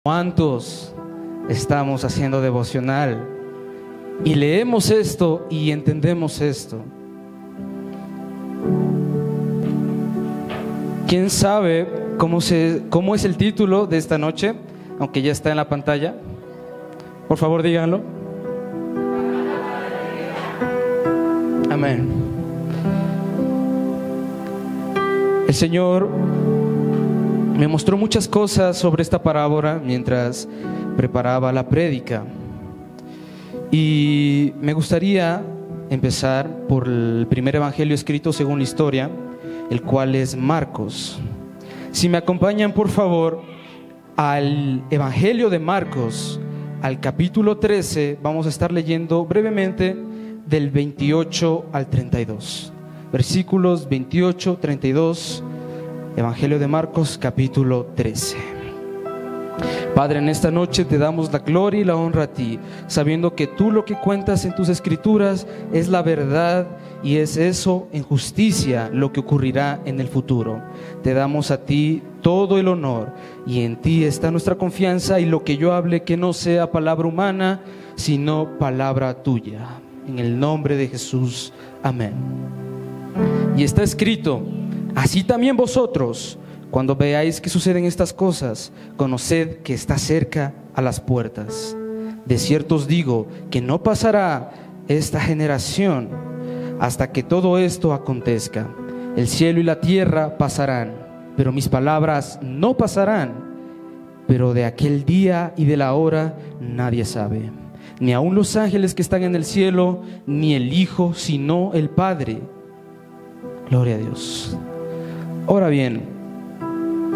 ¿Cuántos estamos haciendo devocional y leemos esto y entendemos esto? ¿Quién sabe cómo es el título de esta noche? Aunque ya está en la pantalla. Por favor, díganlo. Amén. El Señor me mostró muchas cosas sobre esta parábola mientras preparaba la prédica. Y me gustaría empezar por el primer evangelio escrito según la historia, el cual es Marcos. Si me acompañan, por favor, al evangelio de Marcos, al capítulo 13, vamos a estar leyendo brevemente del 28 al 32. Versículos 28, 32, Evangelio de Marcos, capítulo 13. Padre, en esta noche te damos la gloria y la honra a ti, sabiendo que tú lo que cuentas en tus escrituras es la verdad y es eso en justicia lo que ocurrirá en el futuro. Te damos a ti todo el honor y en ti está nuestra confianza, y lo que yo hable que no sea palabra humana, sino palabra tuya. En el nombre de Jesús, amén. Y está escrito: así también vosotros, cuando veáis que suceden estas cosas, conoced que está cerca a las puertas. De cierto os digo que no pasará esta generación hasta que todo esto acontezca. El cielo y la tierra pasarán, pero mis palabras no pasarán. Pero de aquel día y de la hora nadie sabe, ni aun los ángeles que están en el cielo, ni el Hijo, sino el Padre. Gloria a Dios. Ahora bien,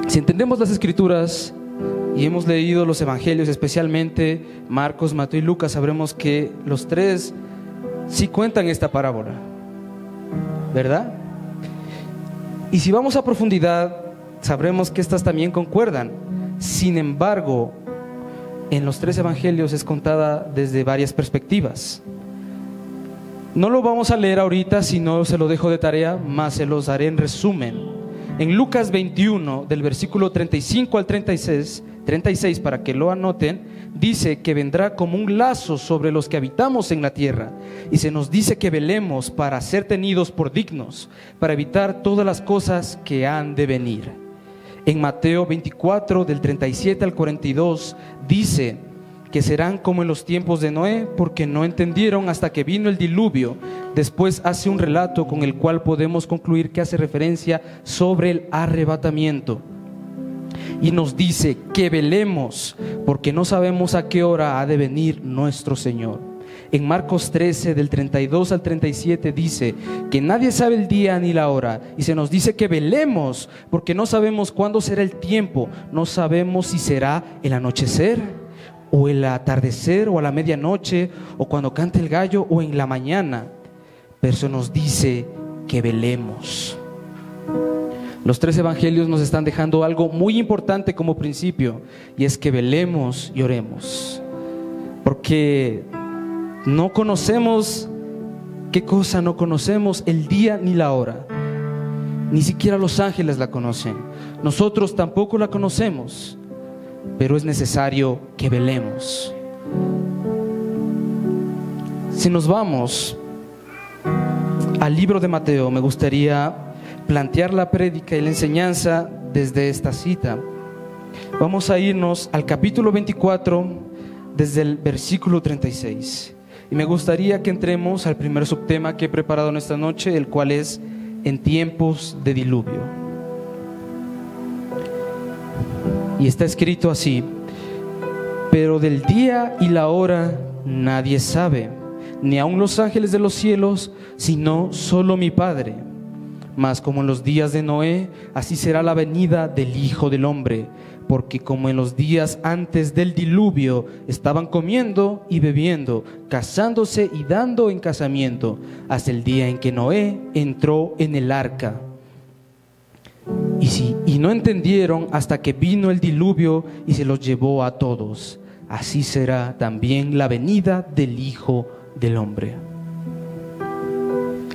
si entendemos las Escrituras y hemos leído los Evangelios, especialmente Marcos, Mateo y Lucas, sabremos que los tres sí cuentan esta parábola, ¿verdad? Y si vamos a profundidad, sabremos que estas también concuerdan. Sin embargo, en los tres Evangelios es contada desde varias perspectivas. No lo vamos a leer ahorita, sino se lo dejo de tarea, más se los haré en resumen. En Lucas 21, del versículo 35 al 36, para que lo anoten, dice que vendrá como un lazo sobre los que habitamos en la tierra, y se nos dice que velemos para ser tenidos por dignos, para evitar todas las cosas que han de venir. En Mateo 24, del 37 al 42, dice que serán como en los tiempos de Noé, porque no entendieron hasta que vino el diluvio. Después hace un relato con el cual podemos concluir que hace referencia sobre el arrebatamiento. Y nos dice que velemos, porque no sabemos a qué hora ha de venir nuestro Señor. En Marcos 13, del 32 al 37, dice que nadie sabe el día ni la hora, y se nos dice que velemos, porque no sabemos cuándo será el tiempo. No sabemos si será el anochecer, o el atardecer, o a la medianoche, o cuando cante el gallo, o en la mañana. Pero eso nos dice que velemos. Los tres evangelios nos están dejando algo muy importante como principio, y es que velemos y oremos, porque no conocemos, ¿qué cosa no conocemos? El día ni la hora. Ni siquiera los ángeles la conocen. Nosotros tampoco la conocemos, pero es necesario que velemos. Si nos vamos al libro de Mateo, me gustaría plantear la prédica y la enseñanza desde esta cita. Vamos a irnos al capítulo 24, desde el versículo 36. Y me gustaría que entremos al primer subtema que he preparado en esta noche, el cual es en tiempos de diluvio. Y está escrito así: pero del día y la hora nadie sabe, ni aun los ángeles de los cielos, sino solo mi Padre. Mas como en los días de Noé, así será la venida del Hijo del Hombre. Porque como en los días antes del diluvio estaban comiendo y bebiendo, casándose y dando en casamiento, hasta el día en que Noé entró en el arca. Y no entendieron hasta que vino el diluvio y se los llevó a todos. Así será también la venida del Hijo del Hombre.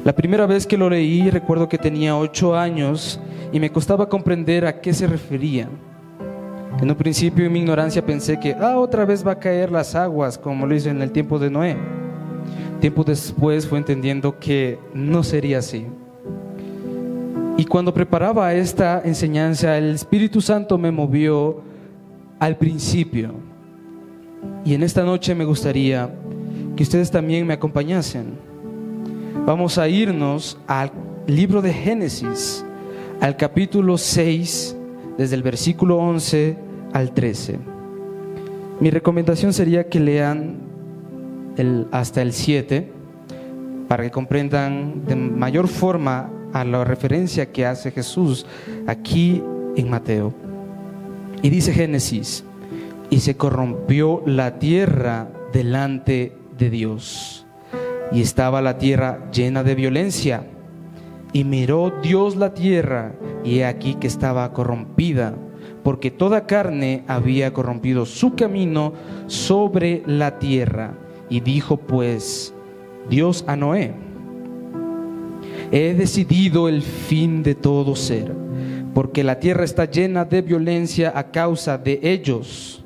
La primera vez que lo leí, recuerdo que tenía 8 años y me costaba comprender a qué se refería. En un principio, en mi ignorancia, pensé que otra vez va a caer las aguas, como lo hizo en el tiempo de Noé. Tiempo después fue entendiendo que no sería así. Y cuando preparaba esta enseñanza, el Espíritu Santo me movió al principio. Y en esta noche me gustaría que ustedes también me acompañasen. Vamos a irnos al libro de Génesis, al capítulo 6, desde el versículo 11 al 13. Mi recomendación sería que lean hasta el 7, para que comprendan de mayor forma a la referencia que hace Jesús aquí en Mateo. Y dice Génesis: y se corrompió la tierra delante de Dios, y estaba la tierra llena de violencia. Y miró Dios la tierra, y he aquí que estaba corrompida, porque toda carne había corrompido su camino sobre la tierra. Y dijo pues Dios a Noé: he decidido el fin de todo ser, porque la tierra está llena de violencia a causa de ellos.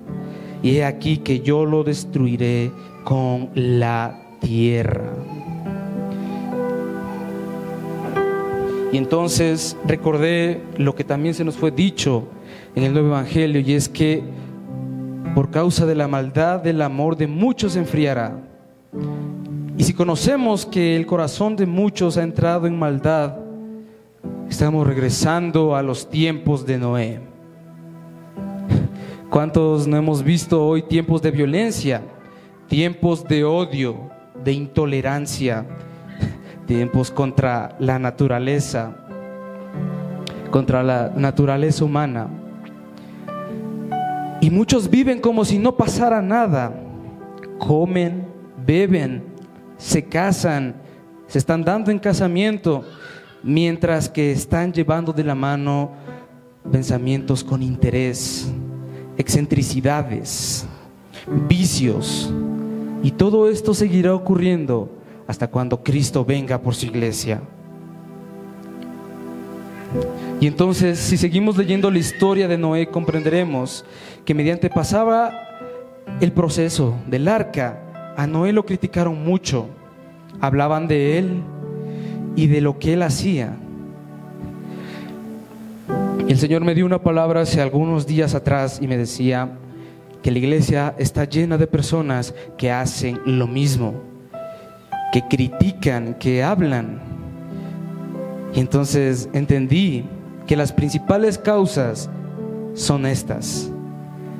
Y he aquí que yo lo destruiré con la tierra. Y entonces recordé lo que también se nos fue dicho en el nuevo evangelio, y es que por causa de la maldad, el amor de muchos se enfriará. Y si conocemos que el corazón de muchos ha entrado en maldad, estamos regresando a los tiempos de Noé. ¿Cuántos no hemos visto hoy tiempos de violencia, tiempos de odio, de intolerancia, tiempos contra la naturaleza humana? Y muchos viven como si no pasara nada. Comen, beben, se casan, se están dando en casamiento, mientras que están llevando de la mano pensamientos con interés, excentricidades, vicios. Y todo esto seguirá ocurriendo hasta cuando Cristo venga por su iglesia. Y entonces, si seguimos leyendo la historia de Noé, comprenderemos que mediante pasaba el proceso del arca, a Noé lo criticaron mucho. Hablaban de él y de lo que él hacía. Y el Señor me dio una palabra hace algunos días atrás y me decía que la iglesia está llena de personas que hacen lo mismo, que critican, que hablan. Y entonces entendí que las principales causas son estas.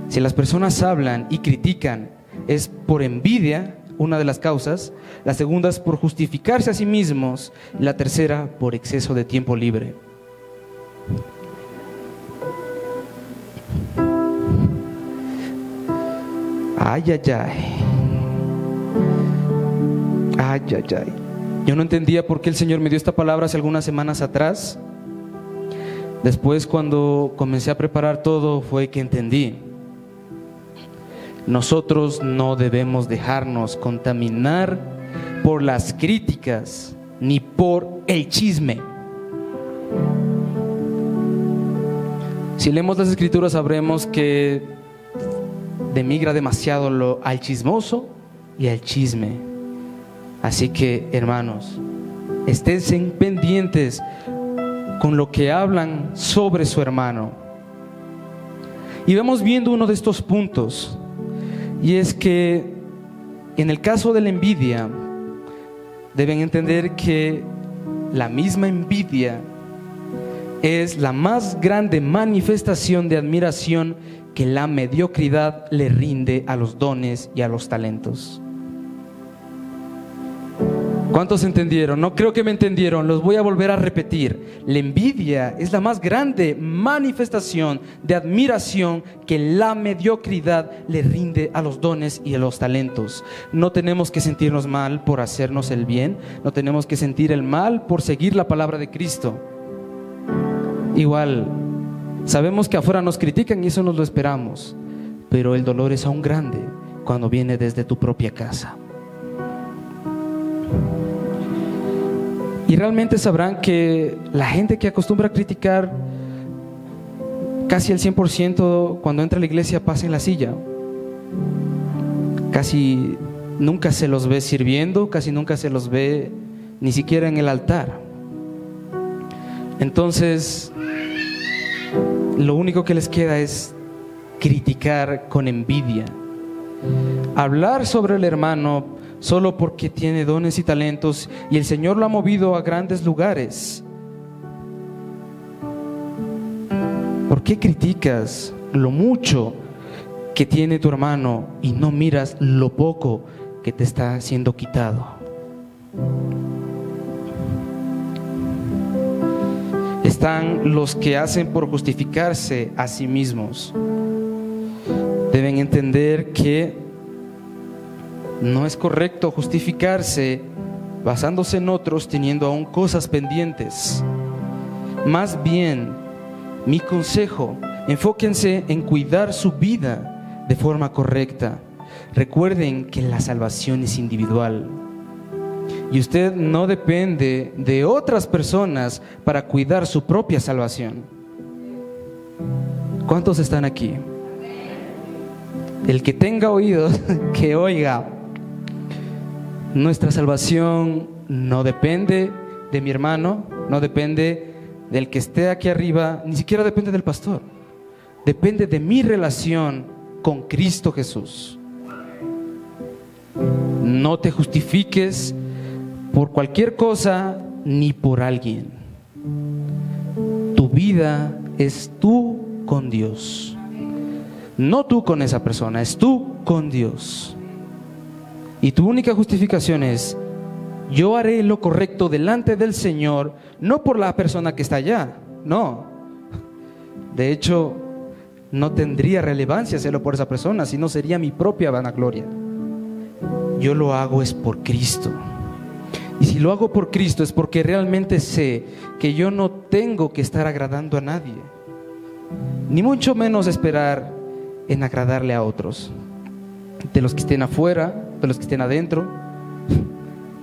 Si las personas hablan y critican, es por envidia, una de las causas. La segunda es por justificarse a sí mismos. Y la tercera, por exceso de tiempo libre. Ay, ay, ay. Ay, ay, ay. Yo no entendía por qué el Señor me dio esta palabra hace algunas semanas atrás. Después, cuando comencé a preparar todo, fue que entendí. Nosotros no debemos dejarnos contaminar por las críticas ni por el chisme. Si leemos las Escrituras, sabremos que demigra demasiado al chismoso y al chisme. Así que, hermanos, esténse pendientes con lo que hablan sobre su hermano. Y vamos viendo uno de estos puntos, y es que en el caso de la envidia, deben entender que la misma envidia es la más grande manifestación de admiración que la mediocridad le rinde a los dones y a los talentos. ¿Cuántos entendieron? No creo que me entendieron, los voy a volver a repetir. La envidia es la más grande manifestación de admiración que la mediocridad le rinde a los dones y a los talentos. No tenemos que sentirnos mal por hacernos el bien, no tenemos que sentir el mal por seguir la palabra de Cristo. Igual, sabemos que afuera nos critican y eso nos lo esperamos, pero el dolor es aún grande cuando viene desde tu propia casa. Y realmente sabrán que la gente que acostumbra a criticar casi el 100% cuando entra a la iglesia pasa en la silla. Casi nunca se los ve sirviendo, casi nunca se los ve ni siquiera en el altar. Entonces, lo único que les queda es criticar con envidia, hablar sobre el hermano solo porque tiene dones y talentos y el Señor lo ha movido a grandes lugares. ¿Por qué criticas lo mucho que tiene tu hermano y no miras lo poco que te está siendo quitado? Están los que hacen por justificarse a sí mismos. Deben entender que no es correcto justificarse basándose en otros teniendo aún cosas pendientes. Más bien, mi consejo, enfóquense en cuidar su vida de forma correcta. Recuerden que la salvación es individual y usted no depende de otras personas para cuidar su propia salvación. ¿Cuántos están aquí? El que tenga oídos, que oiga. Nuestra salvación no depende de mi hermano, no depende del que esté aquí arriba, ni siquiera depende del pastor. Depende de mi relación con Cristo Jesús. No te justifiques por cualquier cosa ni por alguien. Tu vida es tú con Dios. No tú con esa persona, es tú con Dios. Y tu única justificación es: yo haré lo correcto delante del Señor, no por la persona que está allá, no. De hecho, no tendría relevancia hacerlo por esa persona, sino sería mi propia vanagloria. Yo lo hago es por Cristo. Y si lo hago por Cristo es porque realmente sé que yo no tengo que estar agradando a nadie, ni mucho menos esperar en agradarle a otros, de los que estén afuera, de los que estén adentro,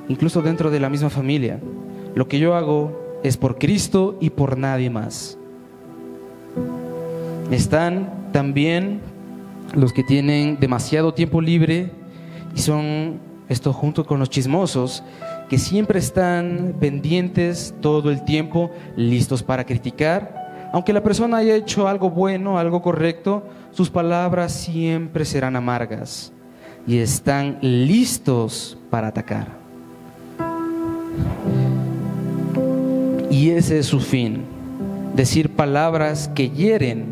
incluso dentro de la misma familia. Lo que yo hago es por Cristo y por nadie más. Están también los que tienen demasiado tiempo libre y son esto junto con los chismosos, que siempre están pendientes todo el tiempo, listos para criticar. Aunque la persona haya hecho algo bueno, algo correcto, sus palabras siempre serán amargas y están listos para atacar. Y ese es su fin, decir palabras que hieren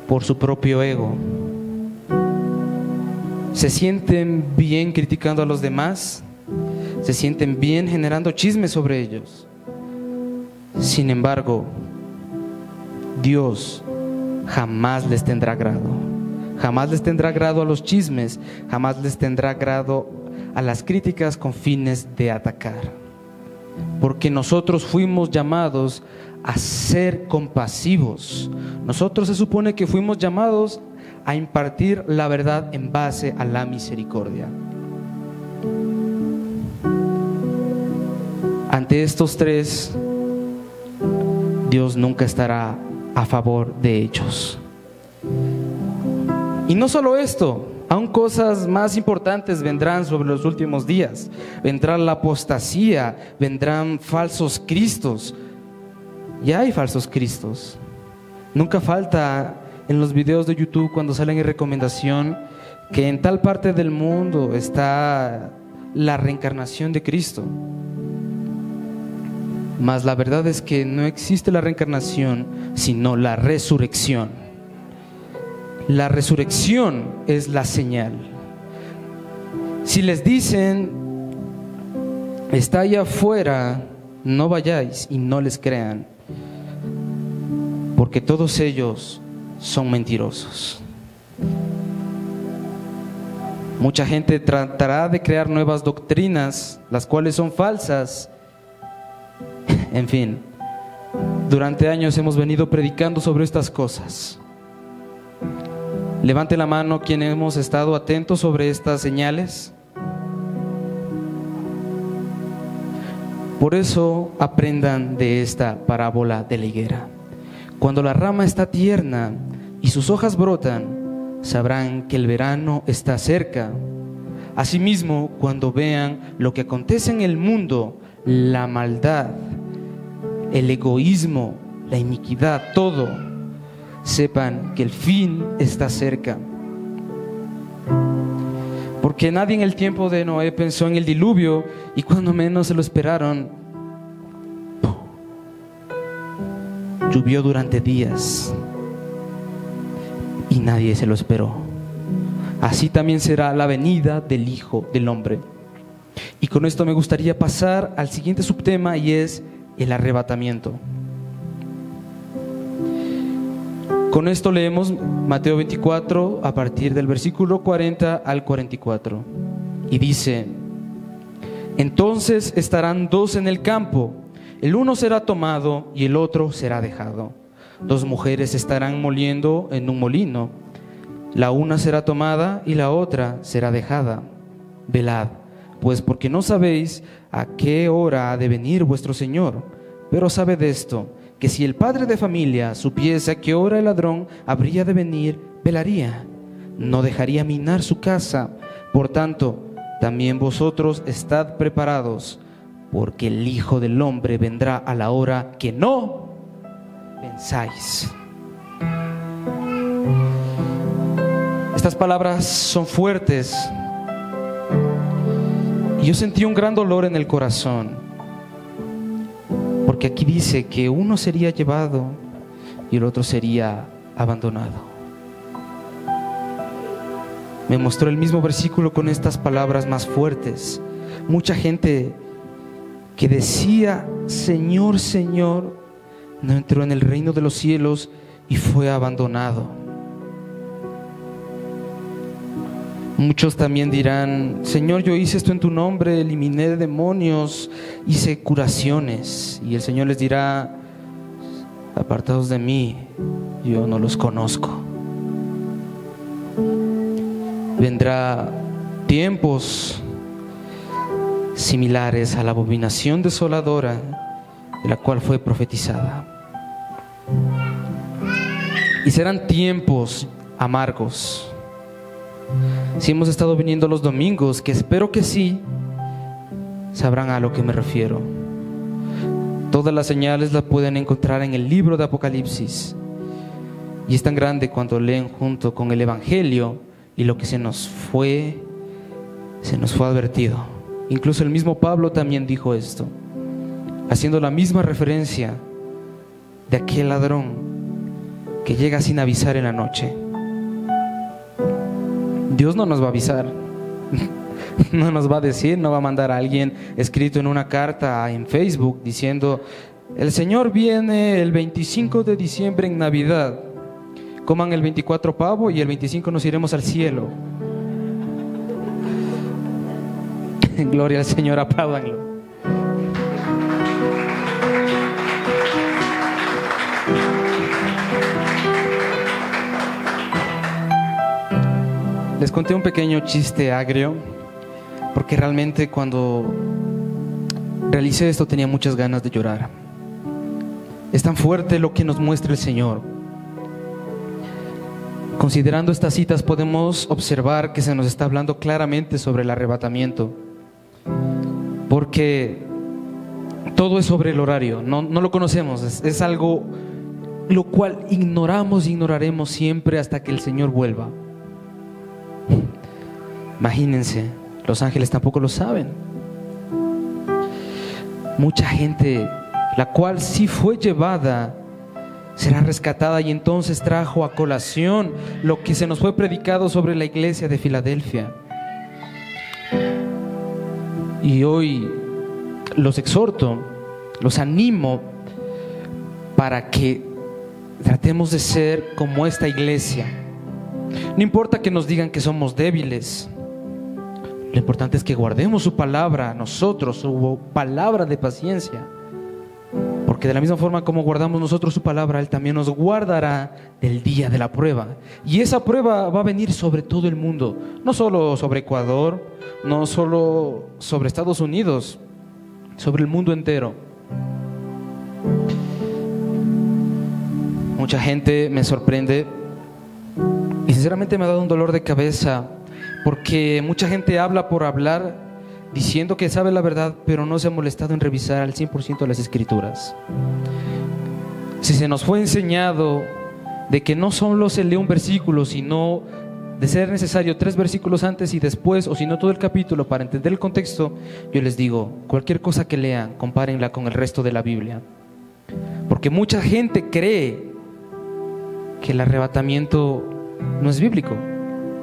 por su propio ego. Se sienten bien criticando a los demás, se sienten bien generando chismes sobre ellos. Sin embargo, Dios jamás les tendrá grado. Jamás les tendrá grado a los chismes, jamás les tendrá grado a las críticas con fines de atacar. Porque nosotros fuimos llamados a ser compasivos. Nosotros se supone que fuimos llamados a impartir la verdad en base a la misericordia. Ante estos tres, Dios nunca estará a favor de ellos. Y no solo esto, aún cosas más importantes vendrán sobre los últimos días. Vendrá la apostasía, vendrán falsos cristos. Ya hay falsos cristos. Nunca falta en los videos de YouTube cuando salen en recomendación que en tal parte del mundo está la reencarnación de Cristo. Mas la verdad es que no existe la reencarnación, sino la resurrección. La resurrección es la señal. Si les dicen, está allá afuera, no vayáis y no les crean, porque todos ellos son mentirosos. Mucha gente tratará de crear nuevas doctrinas, las cuales son falsas. En fin, durante años hemos venido predicando sobre estas cosas. Levante la mano quien hemos estado atentos sobre estas señales. Por eso aprendan de esta parábola de la higuera. Cuando la rama está tierna y sus hojas brotan, sabrán que el verano está cerca. Asimismo, cuando vean lo que acontece en el mundo, la maldad, el egoísmo, la iniquidad, todo, sepan que el fin está cerca. Porque nadie en el tiempo de Noé pensó en el diluvio, y cuando menos se lo esperaron, llovió durante días y nadie se lo esperó. Así también será la venida del Hijo del Hombre. Y con esto me gustaría pasar al siguiente subtema, y es el arrebatamiento. Con esto leemos Mateo 24 a partir del versículo 40 al 44. Y dice: entonces estarán dos en el campo, el uno será tomado y el otro será dejado. Dos mujeres estarán moliendo en un molino, la una será tomada y la otra será dejada. Velad, pues, porque no sabéis a qué hora ha de venir vuestro Señor. Pero sabed esto, que si el padre de familia supiese a qué hora el ladrón habría de venir, velaría, no dejaría minar su casa. Por tanto, también vosotros estad preparados, porque el Hijo del Hombre vendrá a la hora que no pensáis. Estas palabras son fuertes y yo sentí un gran dolor en el corazón, porque aquí dice que uno sería llevado y el otro sería abandonado. Me mostró el mismo versículo con estas palabras más fuertes. Mucha gente que decía: Señor, Señor, no entró en el reino de los cielos y fue abandonado. Muchos también dirán: Señor, yo hice esto en tu nombre, eliminé demonios, hice curaciones. Y el Señor les dirá: apartados de mí, yo no los conozco. Vendrá tiempos similares a la abominación desoladora de la cual fue profetizada. Y serán tiempos amargos. Si hemos estado viniendo los domingos, que espero que sí, sabrán a lo que me refiero. Todas las señales las pueden encontrar en el libro de Apocalipsis. Y es tan grande cuando leen junto con el Evangelio y lo que se nos fue advertido. Incluso el mismo Pablo también dijo esto, haciendo la misma referencia de aquel ladrón que llega sin avisar en la noche. Dios no nos va a avisar, no nos va a decir, no va a mandar a alguien escrito en una carta en Facebook diciendo: el Señor viene el 25 de diciembre en Navidad, coman el 24 pavo y el 25 nos iremos al cielo. Gloria al Señor, apláudanlo. Les conté un pequeño chiste agrio, porque realmente cuando realicé esto tenía muchas ganas de llorar. Es tan fuerte lo que nos muestra el Señor. Considerando estas citas podemos observar que se nos está hablando claramente sobre el arrebatamiento, porque todo es sobre el horario, no lo conocemos, es algo lo cual ignoramos y ignoraremos siempre hasta que el Señor vuelva. Imagínense, los ángeles tampoco lo saben. Mucha gente, la cual sí fue llevada, será rescatada, y entonces trajo a colación lo que se nos fue predicado sobre la iglesia de Filadelfia. Y hoy los exhorto, los animo para que tratemos de ser como esta iglesia. No importa que nos digan que somos débiles, lo importante es que guardemos su palabra, nosotros, su palabra de paciencia, porque de la misma forma como guardamos nosotros su palabra, Él también nos guardará del día de la prueba. Y esa prueba va a venir sobre todo el mundo, no solo sobre Ecuador, no solo sobre Estados Unidos, sobre el mundo entero. Mucha gente me sorprende y sinceramente me ha dado un dolor de cabeza, porque mucha gente habla por hablar, diciendo que sabe la verdad, pero no se ha molestado en revisar al 100% las Escrituras. Si se nos fue enseñado de que no solo se lee un versículo, sino de ser necesario 3 versículos antes y después, o si no todo el capítulo para entender el contexto, yo les digo, cualquier cosa que lean, compárenla con el resto de la Biblia. Porque mucha gente cree que el arrebatamiento no es bíblico.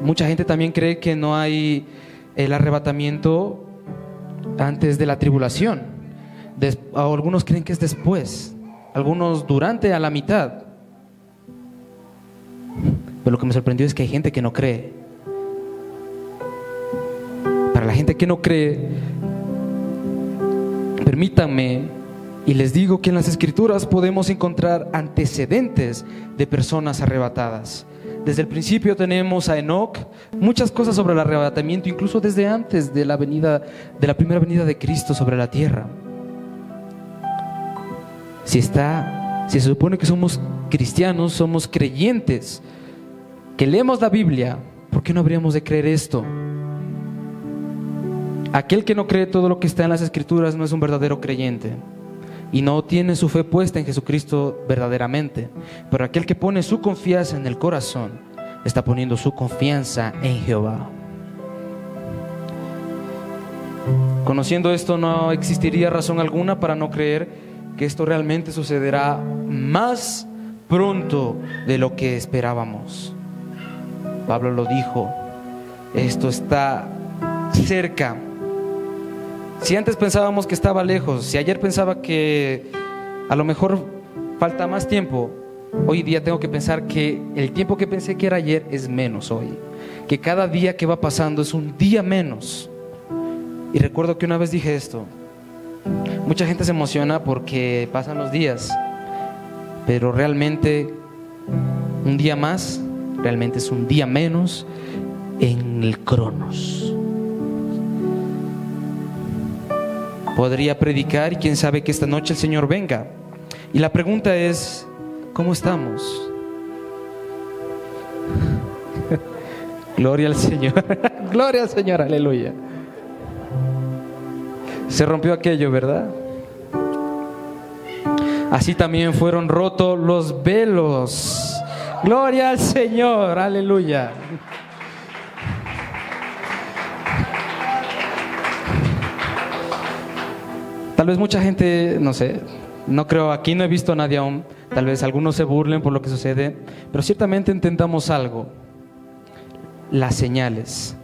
Mucha gente también cree que no hay el arrebatamiento antes de la tribulación. Algunos creen que es después, algunos durante, a la mitad. Pero lo que me sorprendió es que hay gente que no cree. Para la gente que no cree, permítanme y les digo que en las Escrituras podemos encontrar antecedentes de personas arrebatadas. Desde el principio tenemos a Enoc, muchas cosas sobre el arrebatamiento, incluso desde antes de la primera venida de Cristo sobre la tierra. Si se supone que somos cristianos, somos creyentes, que leemos la Biblia, ¿por qué no habríamos de creer esto? Aquel que no cree todo lo que está en las Escrituras no es un verdadero creyente y no tiene su fe puesta en Jesucristo verdaderamente. Pero aquel que pone su confianza en el corazón está poniendo su confianza en Jehová. Conociendo esto, no existiría razón alguna para no creer que esto realmente sucederá más pronto de lo que esperábamos. Pablo lo dijo, esto está cerca. Si antes pensábamos que estaba lejos, si ayer pensaba que a lo mejor falta más tiempo, hoy día tengo que pensar que el tiempo que pensé que era ayer es menos hoy, que cada día que va pasando es un día menos. Y recuerdo que una vez dije esto, mucha gente se emociona porque pasan los días, pero realmente un día más realmente es un día menos en el Cronos. Podría predicar y quién sabe que esta noche el Señor venga. Y la pregunta es, ¿cómo estamos? Gloria al Señor. Gloria al Señor, aleluya. Se rompió aquello, ¿verdad? Así también fueron rotos los velos. Gloria al Señor, aleluya. Tal vez mucha gente, no sé, no creo, aquí no he visto a nadie aún, tal vez algunos se burlen por lo que sucede, pero ciertamente entendamos algo, las señales.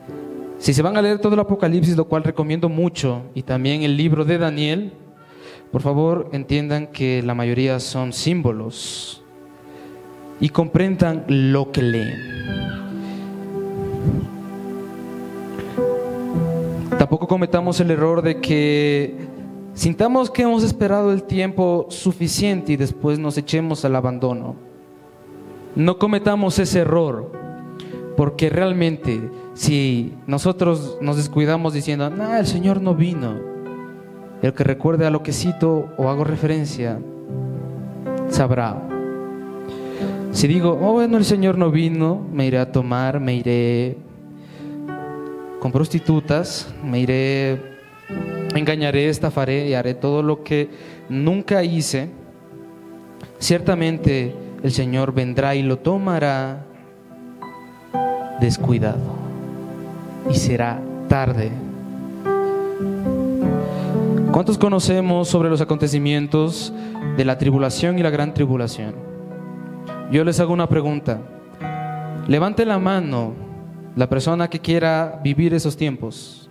Si se van a leer todo el Apocalipsis, lo cual recomiendo mucho, y también el libro de Daniel, por favor entiendan que la mayoría son símbolos y comprendan lo que leen. Tampoco cometamos el error de que sintamos que hemos esperado el tiempo suficiente y después nos echemos al abandono. No cometamos ese error, porque realmente si nosotros nos descuidamos diciendo, no, el Señor no vino, el que recuerde a lo que cito o hago referencia sabrá. Si digo, oh bueno, el Señor no vino, me iré a tomar, me iré con prostitutas, me iré, engañaré, estafaré y haré todo lo que nunca hice, ciertamente el Señor vendrá y lo tomará descuidado y será tarde. ¿Cuántos conocemos sobre los acontecimientos de la tribulación y la gran tribulación? Yo les hago una pregunta. Levante la mano la persona que quiera vivir esos tiempos.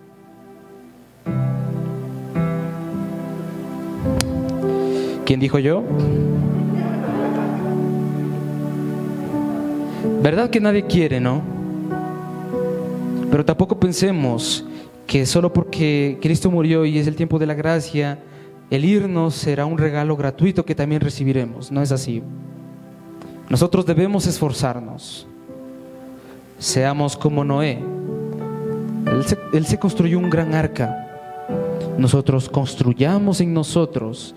¿Quién dijo yo? ¿Verdad que nadie quiere, no? Pero tampoco pensemos que solo porque Cristo murió y es el tiempo de la gracia, el irnos será un regalo gratuito que también recibiremos. No es así. Nosotros debemos esforzarnos. Seamos como Noé. Él se construyó un gran arca. Nosotros construyamos en nosotros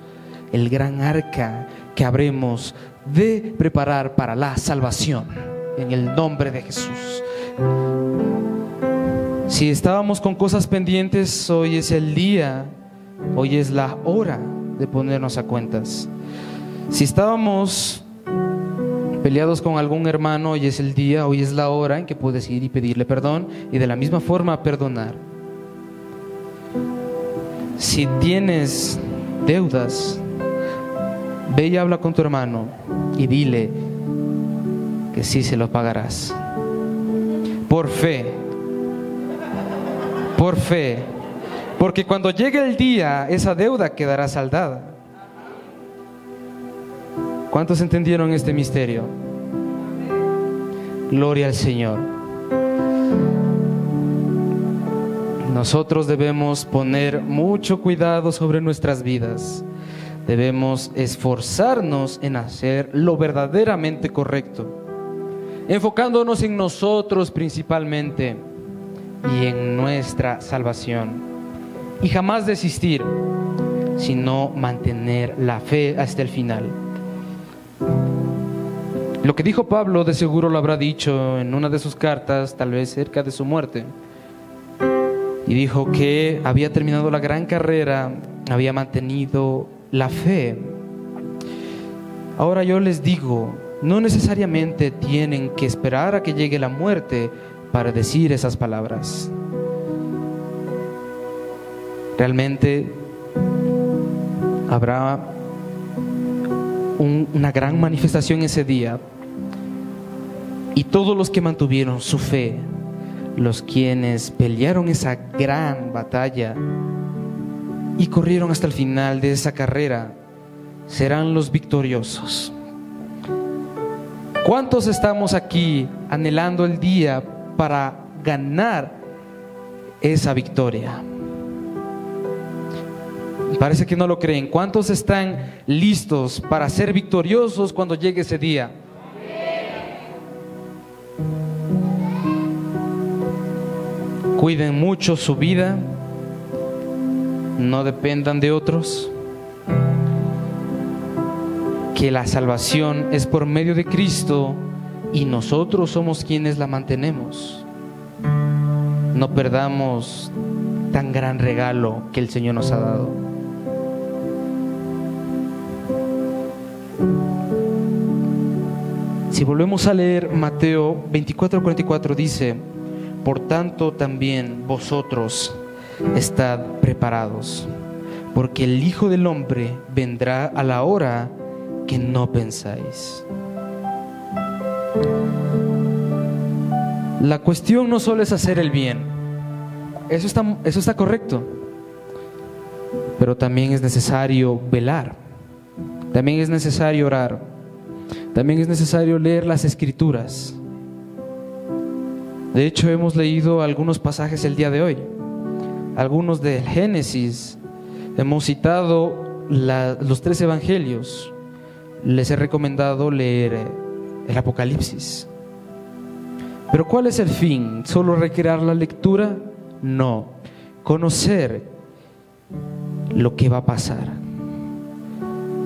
el gran arca que habremos de preparar para la salvación, en el nombre de Jesús. Si estábamos con cosas pendientes, hoy es el día, hoy es la hora de ponernos a cuentas. Si estábamos peleados con algún hermano, hoy es el día, hoy es la hora en que puedes ir y pedirle perdón y de la misma forma perdonar. Si tienes deudas, ve y habla con tu hermano y dile que sí se lo pagarás. Por fe, porque cuando llegue el día, esa deuda quedará saldada. ¿Cuántos entendieron este misterio? Gloria al Señor. Nosotros debemos poner mucho cuidado sobre nuestras vidas. Debemos esforzarnos en hacer lo verdaderamente correcto, enfocándonos en nosotros principalmente y en nuestra salvación. Y jamás desistir, sino mantener la fe hasta el final. Lo que dijo Pablo de seguro lo habrá dicho en una de sus cartas, tal vez cerca de su muerte. Y dijo que había terminado la gran carrera, había mantenido la fe. Ahora yo les digo, no necesariamente tienen que esperar a que llegue la muerte para decir esas palabras. Realmente habrá una gran manifestación ese día, y todos los que mantuvieron su fe, los quienes pelearon esa gran batalla y corrieron hasta el final de esa carrera, serán los victoriosos. ¿Cuántos estamos aquí anhelando el día para ganar esa victoria? Parece que no lo creen. ¿Cuántos están listos para ser victoriosos cuando llegue ese día? Cuiden mucho su vida, no dependan de otros, que la salvación es por medio de Cristo y nosotros somos quienes la mantenemos. No perdamos tan gran regalo que el Señor nos ha dado. Si volvemos a leer Mateo 24:44, dice: por tanto también vosotros estad preparados, porque el Hijo del Hombre vendrá a la hora que no pensáis. La cuestión no solo es hacer el bien, eso está correcto, pero también es necesario velar, también es necesario orar, también es necesario leer las Escrituras. De hecho, hemos leído algunos pasajes el día de hoy, algunos del Génesis, hemos citado los 3 evangelios, les he recomendado leer el Apocalipsis. Pero ¿cuál es el fin? ¿Solo recrear la lectura? No, conocer lo que va a pasar.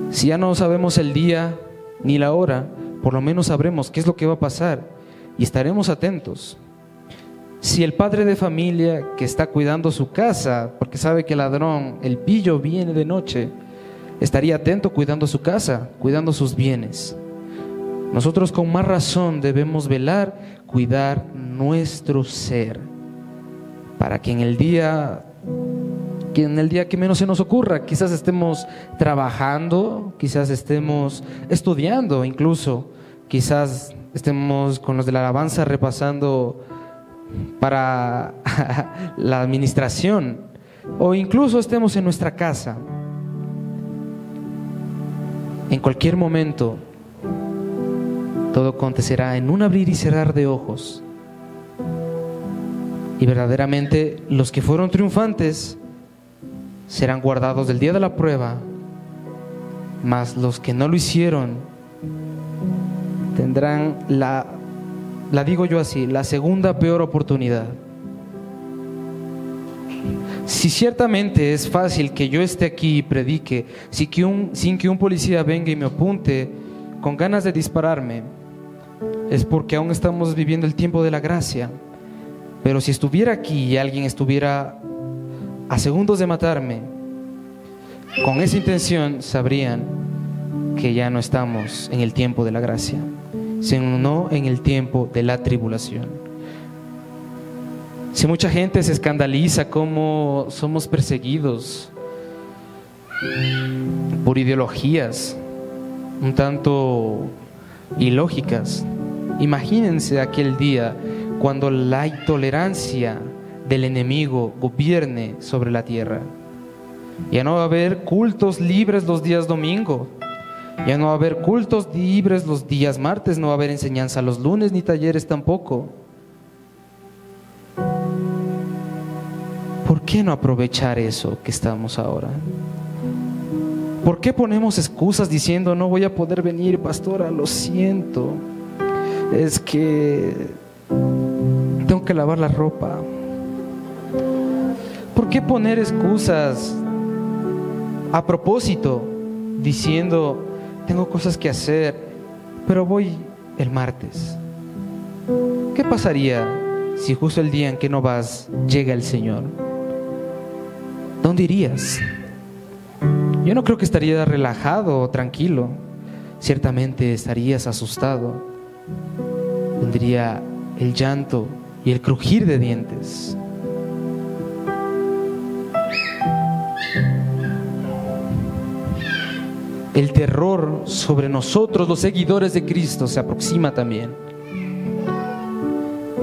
Si ya no sabemos el día ni la hora, por lo menos sabremos qué es lo que va a pasar y estaremos atentos. Si el padre de familia que está cuidando su casa, porque sabe que el ladrón, el pillo viene de noche, estaría atento cuidando su casa, cuidando sus bienes, nosotros con más razón debemos velar, cuidar nuestro ser, para que en el día que menos se nos ocurra, quizás estemos trabajando, quizás estemos estudiando, incluso quizás estemos con los de la alabanza repasando para la administración, o incluso estemos en nuestra casa. En cualquier momento todo acontecerá en un abrir y cerrar de ojos, y verdaderamente los que fueron triunfantes serán guardados del día de la prueba, mas los que no lo hicieron tendrán la digo yo así, la segunda peor oportunidad. Si ciertamente es fácil que yo esté aquí y predique sin que un policía venga y me apunte con ganas de dispararme, es porque aún estamos viviendo el tiempo de la gracia. Pero si estuviera aquí y alguien estuviera a segundos de matarme, con esa intención sabrían que ya no estamos en el tiempo de la gracia, sino en el tiempo de la tribulación. Si mucha gente se escandaliza cómo somos perseguidos por ideologías un tanto ilógicas, imagínense aquel día cuando la intolerancia del enemigo gobierne sobre la tierra. Ya no va a haber cultos libres los días domingo, ya no va a haber cultos libres los días martes, no va a haber enseñanza los lunes ni talleres tampoco. ¿Por qué no aprovechar eso que estamos ahora? ¿Por qué ponemos excusas diciendo no voy a poder venir, pastora, lo siento, es que tengo que lavar la ropa? ¿Por qué poner excusas a propósito diciendo tengo cosas que hacer, pero voy el martes? ¿Qué pasaría si justo el día en que no vas llega el Señor? ¿Dónde irías? Yo no creo que estarías relajado o tranquilo. Ciertamente estarías asustado. Vendría el llanto y el crujir de dientes. El terror sobre nosotros, los seguidores de Cristo, se aproxima también.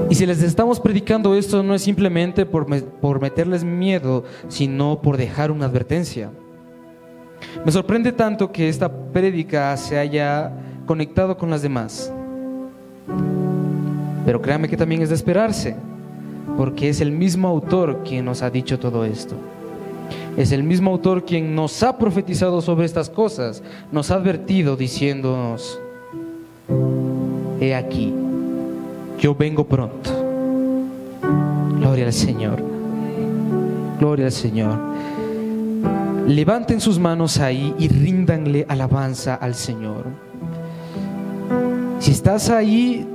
Y si les estamos predicando esto, no es simplemente por meterles miedo, sino por dejar una advertencia. Me sorprende tanto que esta prédica se haya conectado con las demás. Pero créanme que también es de esperarse, porque es el mismo autor quien nos ha dicho todo esto. Es el mismo autor quien nos ha profetizado sobre estas cosas, nos ha advertido diciéndonos: he aquí, yo vengo pronto. Gloria al Señor. Gloria al Señor. Levanten sus manos ahí y ríndanle alabanza al Señor. Si estás ahí,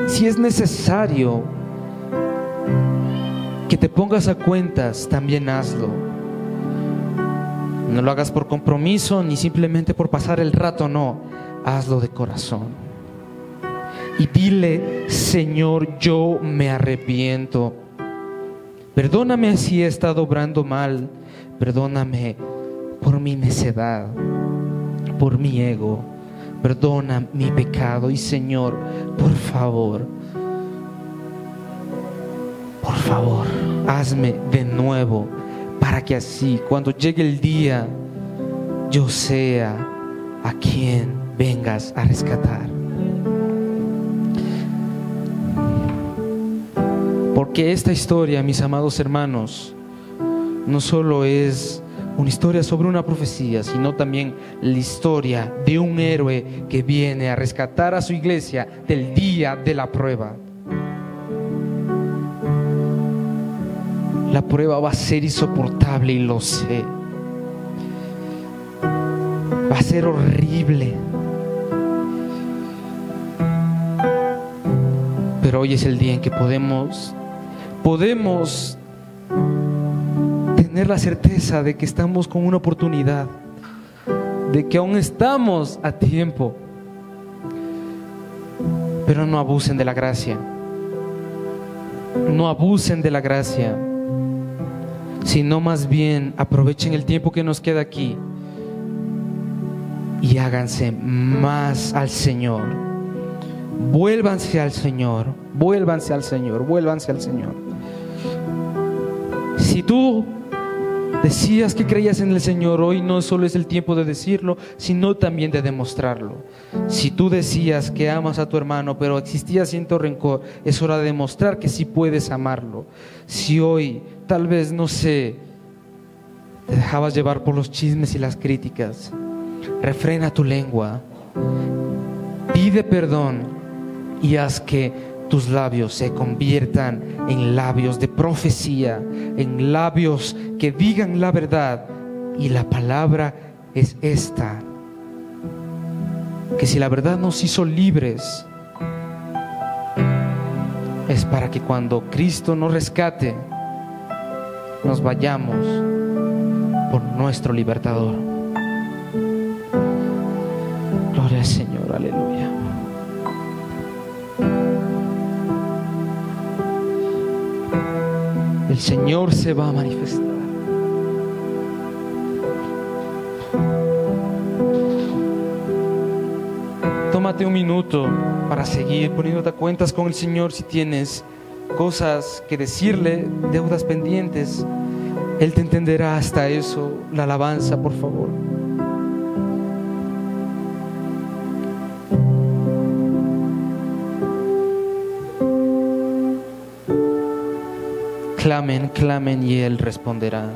si es necesario que te pongas a cuentas, también hazlo. No lo hagas por compromiso ni simplemente por pasar el rato, no, hazlo de corazón. Y dile: Señor, yo me arrepiento. Perdóname si he estado obrando mal. Perdóname por mi necedad, por mi ego. Perdona mi pecado. Y Señor, por favor, hazme de nuevo, para que así cuando llegue el día yo sea a quien vengas a rescatar. Porque esta historia, mis amados hermanos, no solo es una historia sobre una profecía, sino también la historia de un héroe que viene a rescatar a su iglesia del día de la prueba. La prueba va a ser insoportable y lo sé. Va a ser horrible. Pero hoy es el día en que podemos tener la certeza de que estamos con una oportunidad, de que aún estamos a tiempo. Pero no abusen de la gracia. No abusen de la gracia, sino más bien aprovechen el tiempo que nos queda aquí y háganse más al Señor. Vuélvanse al Señor, vuélvanse al Señor, vuélvanse al Señor. Si tú decías que creías en el Señor, hoy no solo es el tiempo de decirlo, sino también de demostrarlo. Si tú decías que amas a tu hermano, pero existía cierto rencor, es hora de demostrar que sí puedes amarlo. Si hoy, tal vez, no sé, te dejabas llevar por los chismes y las críticas, refrena tu lengua, pide perdón y haz que tus labios se conviertan en labios de profecía, en labios que digan la verdad. Y la palabra es esta: que si la verdad nos hizo libres, es para que cuando Cristo nos rescate, nos vayamos por nuestro libertador. Gloria al Señor, aleluya. El Señor se va a manifestar. Tómate un minuto para seguir poniéndote a cuentas con el Señor. Si tienes cosas que decirle, deudas pendientes, Él te entenderá hasta eso. La alabanza, por favor. Clamen, clamen y Él responderá.